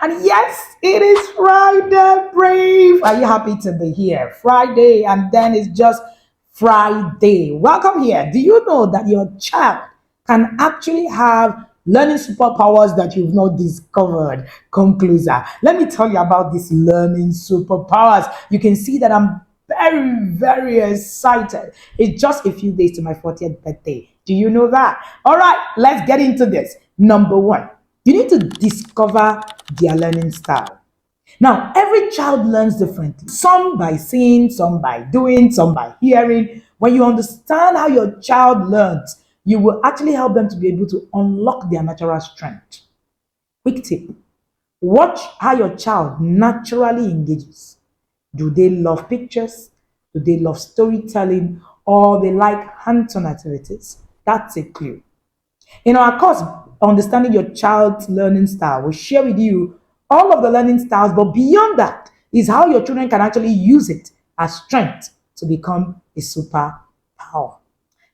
And yes, it is Friday, brave. Are you happy to be here? Friday, and then it's just Friday. Welcome here. Do you know that your child can actually have learning superpowers that you've not discovered? Come closer. Let me tell you about these learning superpowers. You can see that I'm very excited. It's just a few days to my 40th birthday. Do you know that? All right, let's get into this. Number one, you need to discover their learning style. Now, every child learns differently. Some by seeing, some by doing, some by hearing. When you understand how your child learns, you will actually help them to be able to unlock their natural strength. Quick tip: watch how your child naturally engages. Do they love pictures? Do they love storytelling? Or they like hands-on activities? That's a clue. In our course, Understanding Your Child's Learning Style, we share with you all of the learning styles, but beyond that is how your children can actually use it as strength to become a superpower.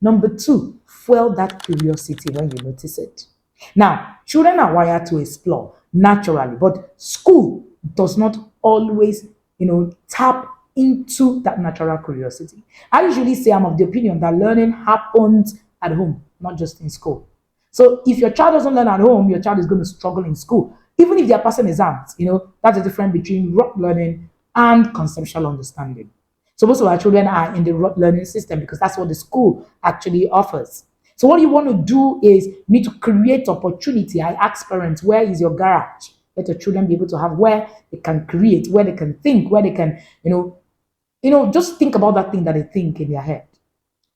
Number two, fuel that curiosity when you notice it. Now, children are wired to explore naturally, but school does not always, tap into that natural curiosity. I usually say I'm of the opinion that learning happens at home, not just in school. So if your child doesn't learn at home, your child is going to struggle in school. Even if they are passing exams, that's the difference between rote learning and conceptual understanding. So most of our children are in the rote learning system because that's what the school actually offers. So what you want to do is you need to create opportunity. I ask parents, where is your garage? Let your children be able to have where they can create, where they can think, where they can, just think about that thing that they think in their head.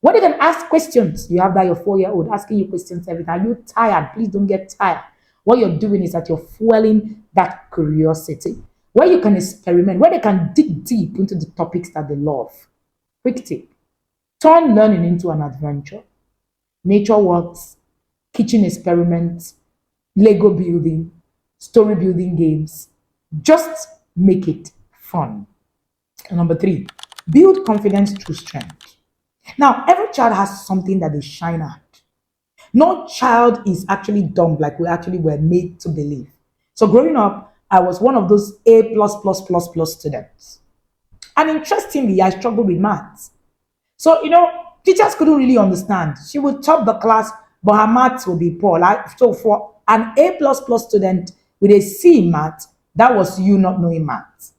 When they can ask questions, you have that your 4-year-old asking you questions every time. Are you tired? Please don't get tired. What you're doing is that you're fueling that curiosity, where you can experiment, where they can dig deep into the topics that they love. Quick tip: turn learning into an adventure. Nature walks, kitchen experiments, Lego building, story building games. Just make it fun. And number three, build confidence through strength. Now, every child has something that they shine at. No child is actually dumb like we actually were made to believe. So growing up, I was one of those A plus students. And interestingly, I struggled with maths. So, teachers couldn't really understand. She would top the class, but her maths would be poor. So for an A plus student with a C in maths, that was you not knowing maths.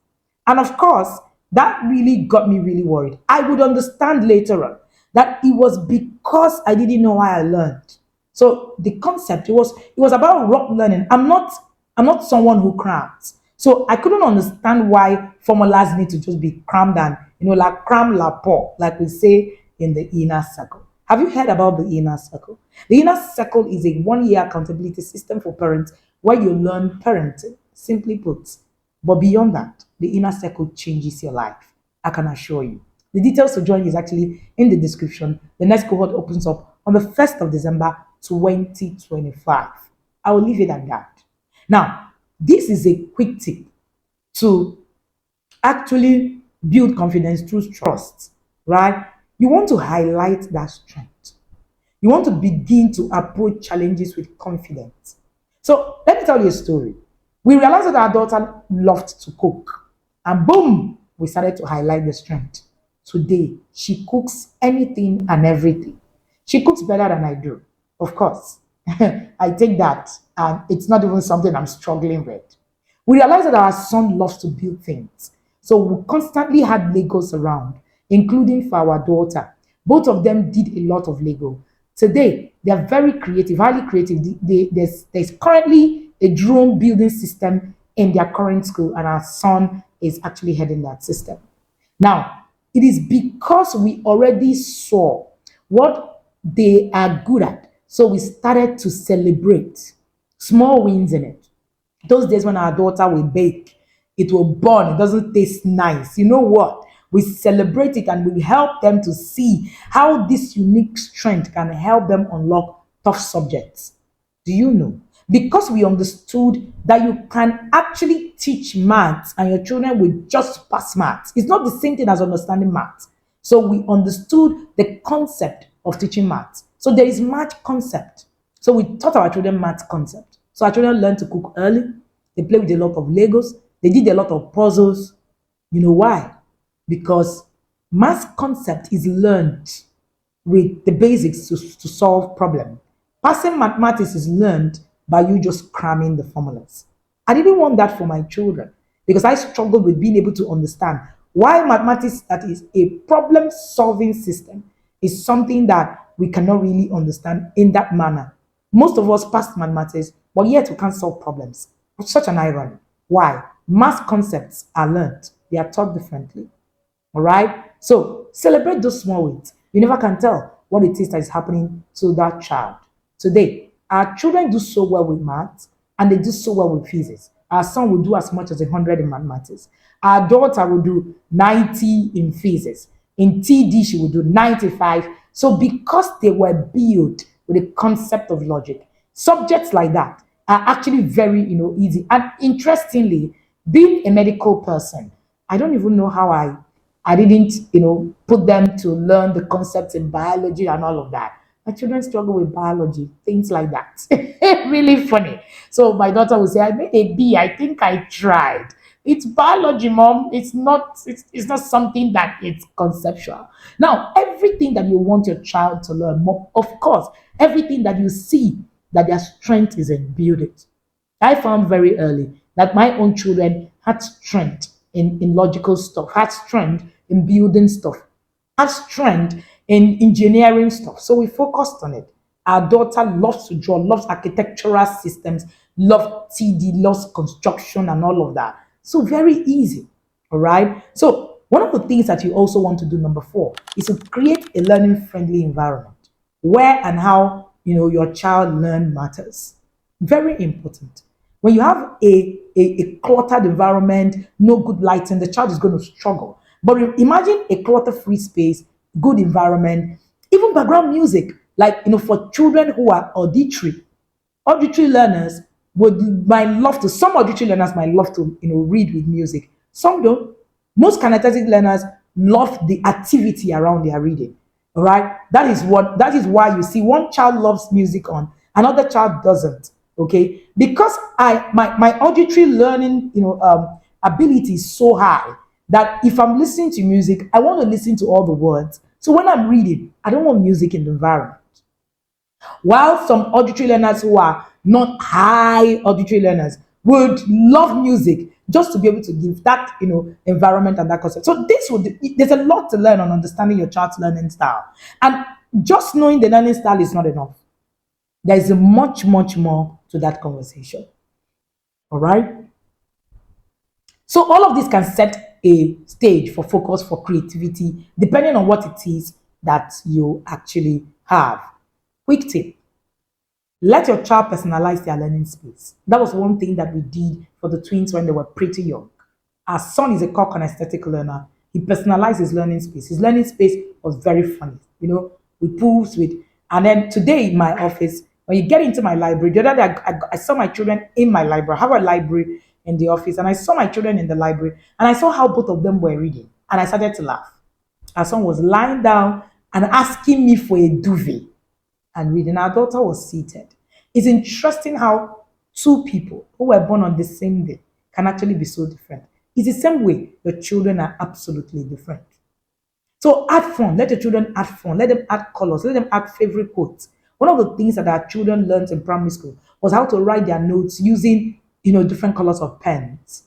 And of course, that really got me really worried. I would understand later on that it was because I didn't know why I learned. So the concept, it was about rote learning. I'm not someone who crams. So I couldn't understand why formulas need to just be crammed and, like cram la po, like we say in the inner circle. Have you heard about the inner circle? The inner circle is a 1-year accountability system for parents where you learn parenting, simply put. But beyond that, the inner circle changes your life. I can assure you. The details to join is actually in the description. The next cohort opens up on the 1st of December 2025. I will leave it at that. Now, this is a quick tip to actually build confidence through trust, right? You want to highlight that strength. You want to begin to approach challenges with confidence. So let me tell you a story. We realized that our daughter loved to cook, and boom, we started to highlight the strength. Today, she cooks anything and everything. She cooks better than I do, of course. I take that, and it's not even something I'm struggling with. We realized that our son loves to build things. So we constantly had Legos around, including for our daughter. Both of them did a lot of Lego. Today, they are very creative, highly creative. There's currently a drone building system in their current school, and our son is actually heading that system. Now, it is because we already saw what they are good at. So we started to celebrate small wins in it. Those days when our daughter will bake, it will burn, it doesn't taste nice. You know what? We celebrate it and we help them to see how this unique strength can help them unlock tough subjects. Do you know? Because we understood that you can actually teach maths and your children will just pass maths. It's not the same thing as understanding maths. So we understood the concept of teaching maths. So there is math concept. So we taught our children math concept. So our children learn to cook early. They play with a lot of Legos. They did a lot of puzzles. You know why? Because math concept is learned with the basics to solve problem. Passing mathematics is learned by you just cramming the formulas. I didn't want that for my children because I struggled with being able to understand why mathematics, that is a problem solving system, is something that we cannot really understand in that manner. Most of us passed mathematics, but yet we can't solve problems. It's such an irony. Why? Math concepts are learned, they are taught differently. All right. So celebrate those small wins. You never can tell what it is that is happening to that child. Today, our children do so well with maths and they do so well with physics. Our son will do as much as 100 in mathematics. Our daughter will do 90 in physics. In TD, she will do 95. So because they were built with a concept of logic, subjects like that are actually very, easy. And interestingly, being a medical person, I don't even know how I didn't, put them to learn the concepts in biology and all of that. My children struggle with biology, things like that. Really funny. So my daughter will say, I made a B. I think I tried. It's biology, mom. It's not something that it's conceptual. Now, everything that you want your child to learn, of course, everything that you see that their strength is in, build it. I found very early that my own children had strength in logical stuff, had strength in building stuff, had strength in engineering stuff. So we focused on it. Our daughter loves to draw, loves architectural systems, loves TD, loves construction and all of that. So very easy. All right. So one of the things that you also want to do, number 4, is to create a learning friendly environment where and how your child learn matters. Very important. When you have a cluttered environment, no good lighting, the child is going to struggle. But imagine a clutter-free space, good environment, even background music, like for children who are auditory learners might love to. Some auditory learners might love to read with music. Some don't. Most kinesthetic learners love the activity around their reading. All right, that is why you see one child loves music on, another child doesn't. Okay, because my auditory learning ability is so high that if I'm listening to music, I want to listen to all the words. So when I'm reading, I don't want music in the environment. While some auditory learners who are not high auditory learners would love music just to be able to give that environment and that concept. So there's a lot to learn on understanding your child's learning style, and just knowing the learning style is not enough. There is much more to that conversation. All right. So all of this can set a stage for focus, for creativity, depending on what it is that you actually have. Quick tip: let your child personalize their learning space. That was one thing that we did for the twins when they were pretty young. Our son is a core kinesthetic learner. He personalized his learning space. His learning space was very funny, with pools, and then today in my office, when you get into my library, the other day I saw my children in my library. I have a library in the office, and I saw my children in the library, and I saw how both of them were reading, and I started to laugh. Our son was lying down and asking me for a duvet and reading. Our daughter was seated. It's interesting how two people who were born on the same day can actually be so different. It's the same way your children are absolutely different. So add fun. Let your children add fun. Let them add colors. Let them add favorite quotes. One of the things that our children learned in primary school was how to write their notes using, different colors of pens.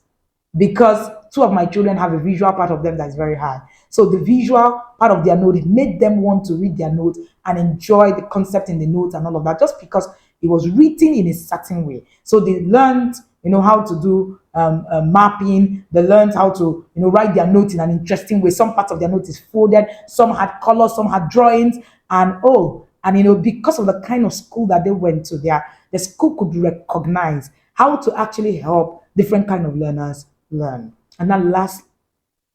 Because two of my children have a visual part of them that is very high. So the visual part of their note, it made them want to read their notes and enjoy the concept in the notes and all of that, just because it was written in a certain way. So they learned, how to do mapping. They learned how to, write their notes in an interesting way. Some parts of their notes is folded. Some had colors. Some had drawings. And because of the kind of school that they went to, the school could recognize how to actually help different kind of learners learn. And then last,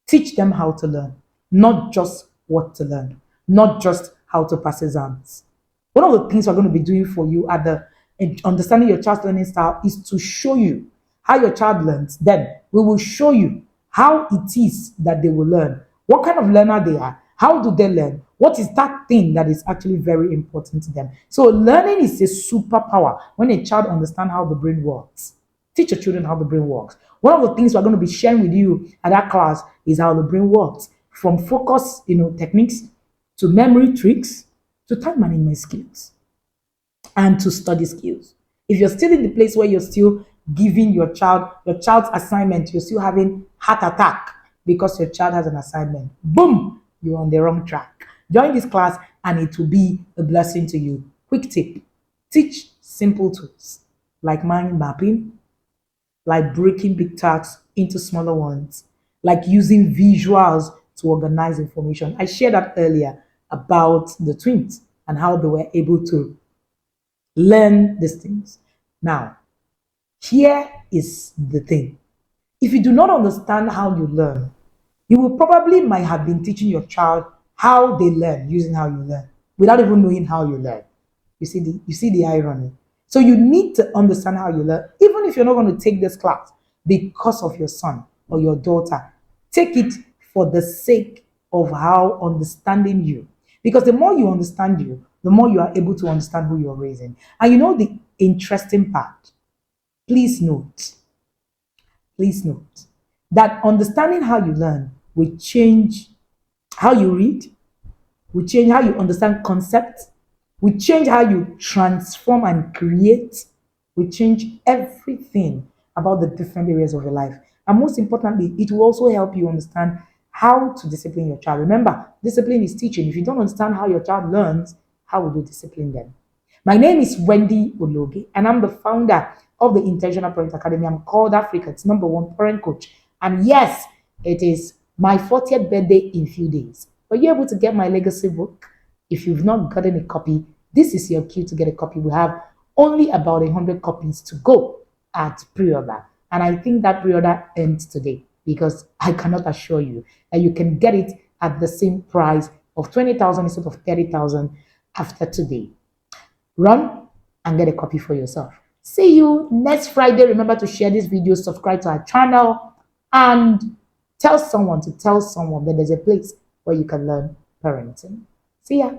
teach them how to learn, not just what to learn, not just how to pass exams. One of the things we're going to be doing for you at the understanding your child's learning style is to show you how your child learns. Then we will show you how it is that they will learn, what kind of learner they are, how do they learn, what is that thing that is actually very important to them. So learning is a superpower when a child understands how the brain works. Teach your children how the brain works. One of the things we're going to be sharing with you at that class is how the brain works, from focus, techniques to memory tricks to time management skills and to study skills. If you're still in the place where you're still giving your child's assignment, you're still having heart attack because your child has an assignment, boom, you're on the wrong track. Join this class and it will be a blessing to you. Quick tip: teach simple tools like mind mapping, like breaking big tasks into smaller ones, like using visuals to organize information. I shared that earlier about the twins and how they were able to learn these things. Now, here is the thing. If you do not understand how you learn, you will probably might have been teaching your child how they learn using how you learn without even knowing how you learn. You see the irony. So you need to understand how you learn, even if you're not going to take this class because of your son or your daughter. Take it for the sake of how understanding you. Because the more you understand you, the more you are able to understand who you're raising. And you know the interesting part. Please note, please note that understanding how you learn will change how you read, will change how you understand concepts, will change how you transform and create, will change everything about the different areas of your life. And most importantly, it will also help you understand how to discipline your child. Remember, discipline is teaching. If you don't understand how your child learns, how will you discipline them? My name is Wendy Ologe, and I'm the founder of the Intentional Parent Academy. I'm called Africa's #1 parent coach. And yes, it is my 40th birthday in few days. Were you able to get my legacy book? If you've not gotten a copy, this is your cue to get a copy. We have only about 100 copies to go at pre-order. And I think that pre-order ends today, because I cannot assure you that you can get it at the same price of 20,000 instead of 30,000 after today. Run and get a copy for yourself. See you next Friday. Remember to share this video, subscribe to our channel, and tell someone that there's a place where you can learn parenting. See ya.